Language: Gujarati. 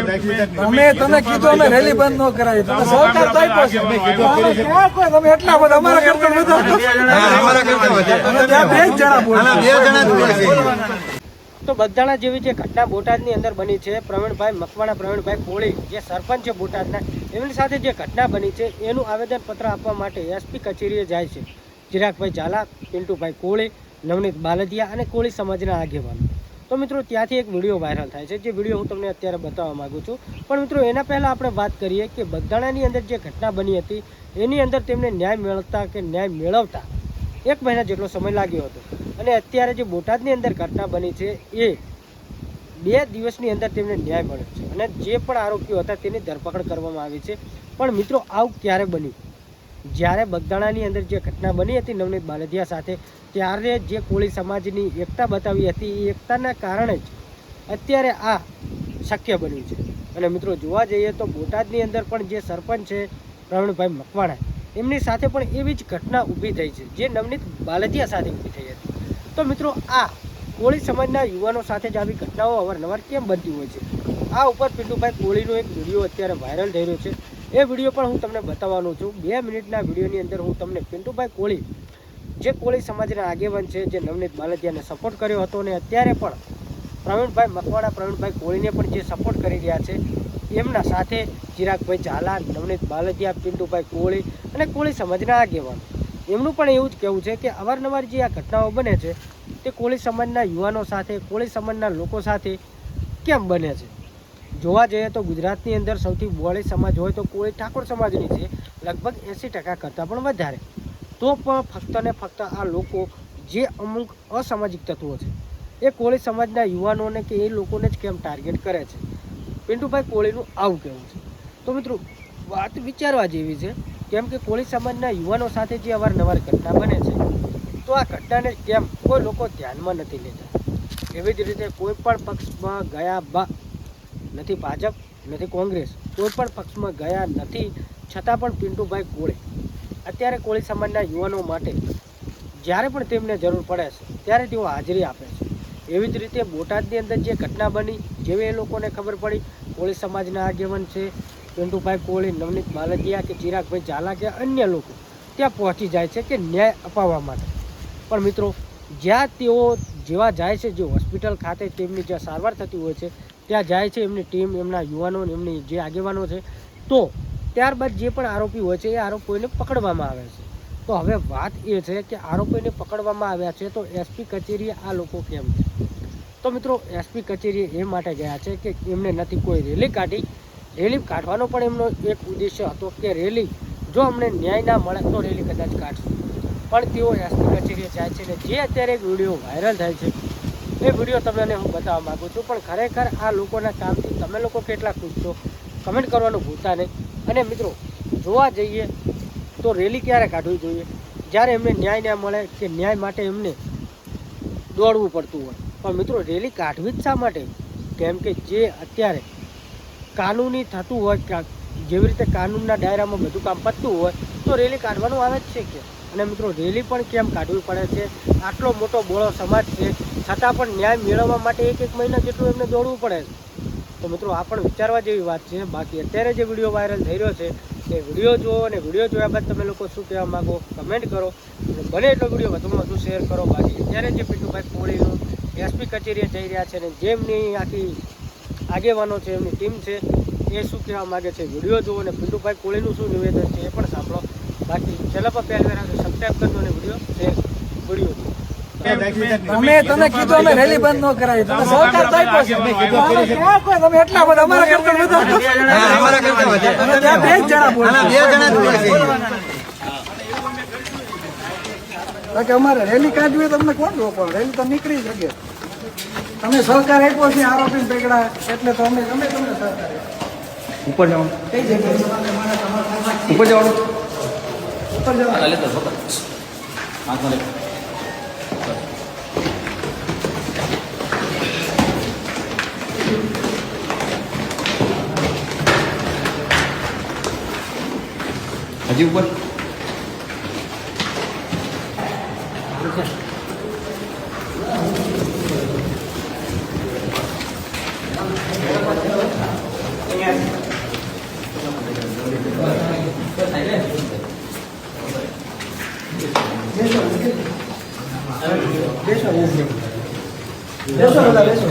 અમે તમે કીધું અમે રેલી બંધ ન કરાવી તમે સહકાર તો આપ્યો છે ક્યાં કોઈ તમે એટલા બધા અમારા કરતા બધા બે જણા તો બગદાણા જેવી જે ઘટના બોટાદની અંદર બની છે, પ્રવીણભાઈ મકવાણા પ્રવીણભાઈ કોળી જે સરપંચ છે બોટાદના, એમની સાથે જે ઘટના બની છે એનું આવેદનપત્ર આપવા માટે એસપી કચેરીએ જાય છે ચિરાગભાઈ ઝાલા, પિન્ટુભાઈ કોળી, નવનીત બાલદિયા અને કોળી સમાજના આગેવાનો. તો મિત્રો ત્યાંથી એક વિડીયો વાયરલ થાય છે, જે વિડીયો હું તમને અત્યારે બતાવવા માગું છું. પણ મિત્રો એના પહેલાં આપણે વાત કરીએ કે બગદાણાની અંદર જે ઘટના બની હતી એની અંદર તેમને ન્યાય મેળવતા 1 મહિના જેટલો સમય લાગ્યો હતો. અને અત્યારે જે બોટાદની અંદર ઘટના બની છે એ 2 દિવસની અંદર તેમને ન્યાય મળ્યો છે અને જે પણ આરોપીઓ હતા તેની ધરપકડ કરવામાં આવી છે. પણ મિત્રો આવું ક્યારે બન્યું? જ્યારે બગદાણાની અંદર જે ઘટના બની હતી નવનીત બાલદિયા સાથે, ત્યારે જે કોળી સમાજની એકતા બતાવી હતી એ એકતાના કારણે જ અત્યારે આ શક્ય બન્યું છે. અને મિત્રો જોવા જઈએ તો બોટાદની અંદર પણ જે સરપંચ છે પ્રવીણભાઈ મકવાણા, એમની સાથે પણ એવી જ ઘટના ઊભી થઈ છે જે નવનીત બાલદિયા સાથે ઊભી થઈ હતી. તો મિત્રો આ કોળી સમાજના યુવાનો સાથે જ આવી ઘટનાઓ અવારનવાર કેમ બનતી હોય છે? આ ઉપર પિન્ટુભાઈ કોળીનો એક વિડીયો અત્યારે વાયરલ થઈ રહ્યો છે. એ વિડીયો પણ હું તમને બતાવવાનો છું. 2 મિનિટના વિડીયોની અંદર હું તમને પિન્ટુભાઈ કોળી જે કોળી સમાજના આગેવાન છે, જે નવનીત બાલદિયાને સપોર્ટ કર્યો હતો અને અત્યારે પણ પ્રવીણભાઈ મકવાણા પ્રવીણભાઈ કોળીને પણ જે સપોર્ટ કરી રહ્યા છે, એમના સાથે ચિરાગભાઈ ઝાલા, નવનીત બાલદિયા, પિન્ટુભાઈ કોળી અને કોળી સમાજના આગેવાનો, એમનું પણ એવું જ કહેવું છે કે અવારનવાર જે આ ઘટનાઓ બને છે તે કોળી સમાજના યુવાનો સાથે, કોળી સમાજના લોકો સાથે કેમ બને છે? જોવા જઈએ તો ગુજરાતની અંદર સૌથી બોળી સમાજ હોય તો કોળી ઠાકોર સમાજની છે, લગભગ 80% કરતાં પણ વધારે. તો પણ ફક્ત ને ફક્ત આ લોકો જે અમુક અસામાજિક તત્વો છે એ કોળી સમાજના યુવાનોને કે એ લોકોને જ કેમ ટાર્ગેટ કરે છે? પિન્ટુભાઈ કોળીનું આવું કહેવું છે. તો મિત્રો વાત વિચારવા જેવી છે, કેમ કે કોળી સમાજના યુવાનો સાથે જે અવારનવાર ઘટના બને છે તો આ ઘટનાને કેમ કોઈ લોકો ધ્યાનમાં નથી લેતા? એવી જ રીતે કોઈ પણ પક્ષમાં ગયા નથી, ભાજપ નથી, કોંગ્રેસ, કોઈ પણ પક્ષમાં ગયા નથી, છતાં પણ પિન્ટુભાઈ કોળી અત્યારે કોળી સમાજના યુવાનો માટે જ્યારે પણ તેમને જરૂર પડે છે ત્યારે તેઓ હાજરી આપે છે. એવી જ રીતે બોટાદની અંદર જે ઘટના બની, જેવી એ લોકોને ખબર પડી કોળી સમાજના આગેવાન છે પિન્ટુભાઈ કોળી, નવનીત બાલદિયા કે ચિરાગભાઈ ઝાલા કે અન્ય લોકો ત્યાં પહોંચી જાય છે કે ન્યાય અપાવવા માટે. પણ મિત્રો જ્યાં તેઓ જેવા જાય છે, જે હોસ્પિટલ ખાતે તેમની જ્યાં સારવાર થતી હોય છે ત્યાં જાય છે એમની ટીમ, એમના યુવાનો, એમની જે આગેવાનો છે, તો ત્યારબાદ જે પણ આરોપી હોય છે એ આરોપીઓને પકડવામાં આવે છે. તો હવે વાત એ છે કે આરોપીને પકડવામાં આવ્યા છે તો એસપી કચેરીએ આ લોકો કેમ છે? તો મિત્રો એસપી કચેરીએ એ માટે ગયા છે કે એમને નથી કોઈ રેલી કાઢી. રેલી કાઢવાનો પણ એમનો એક ઉદ્દેશ્ય હતો કે રેલી જો અમને ન્યાય ના મળે તો રેલી કદાચ કાઢશું. પણ તેઓ એસપી કચેરીએ જાય છે ને જે અત્યારે એક વિડીયો વાયરલ થાય છે એ વિડીયો તમને હું બતાવવા માગું છું. પણ ખરેખર આ લોકોના કામથી તમે લોકો કેટલા ખુશ છો કમેન્ટ કરવાનું ભૂલતા નહીં. અને મિત્રો જોવા જઈએ તો રેલી ક્યારે કાઢવી જોઈએ? જ્યારે એમને ન્યાય ના મળે કે ન્યાય માટે એમને દોડવું પડતું હોય. પણ મિત્રો રેલી કાઢવી જ શા માટે? કેમ કે જે અત્યારે કાનૂની થતું હોય, જેવી રીતે કાનૂનના દાયરામાં બધું કામ પતતું હોય તો રેલી કાઢવાનું આવે જ છે કે. અને મિત્રો રેલી પણ કેમ કાઢવી પડે છે? આટલો મોટો બોળો સમાજ છે છતાં પણ ન્યાય મેળવવા માટે 1 મહિના જેટલું એમને દોડવું પડે છે. તો મિત્રો આ પણ વિચારવા જેવી વાત છે. બાકી અત્યારે જે વિડીયો વાયરલ થઈ રહ્યો છે એ વિડીયો જુઓ અને વિડીયો જોયા બાદ તમે લોકો શું કહેવા માગો કમેન્ટ કરો અને બને એટલો વિડીયો વધુમાં વધુ શેર કરો. બાકી અત્યારે જે પિન્ટુભાઈ કોળીનું એસપી કચેરીએ જઈ રહ્યા છે અને જેમની આખી આગેવાનો છે, એમની ટીમ છે, એ શું કહેવા માગે છે વિડીયો જુઓ અને પિન્ટુભાઈ કોળીનું શું નિવેદન છે એ પણ સાંભળો. બાકી ચેનલ પર પહેલી વાર સબસ્ક્રાઈબ કરજો અને વિડીયો શેર વિડીયો જુઓ. અમે તમે કીધું અમે રેલી બંધ ન કરાવી તમે સહકાર તો આપ્યો છે ક્યાં કોઈ તમે એટલા બધા અમારા કરતા બધા બે જણા કે અમારે રેલી કાઢવી તમને કોણ રોકો? રેલી તો નીકળી શકે. તમે સહકાર આપ્યો છે આરોપી પકડા એટલે તો અમે તમને સહકાર ઉપર જવાનું, કઈ જગ્યાએ ઉપર જવાનું, ઉપર જવાનું. હજી ઉપર બેસો બેસો બધા બેસો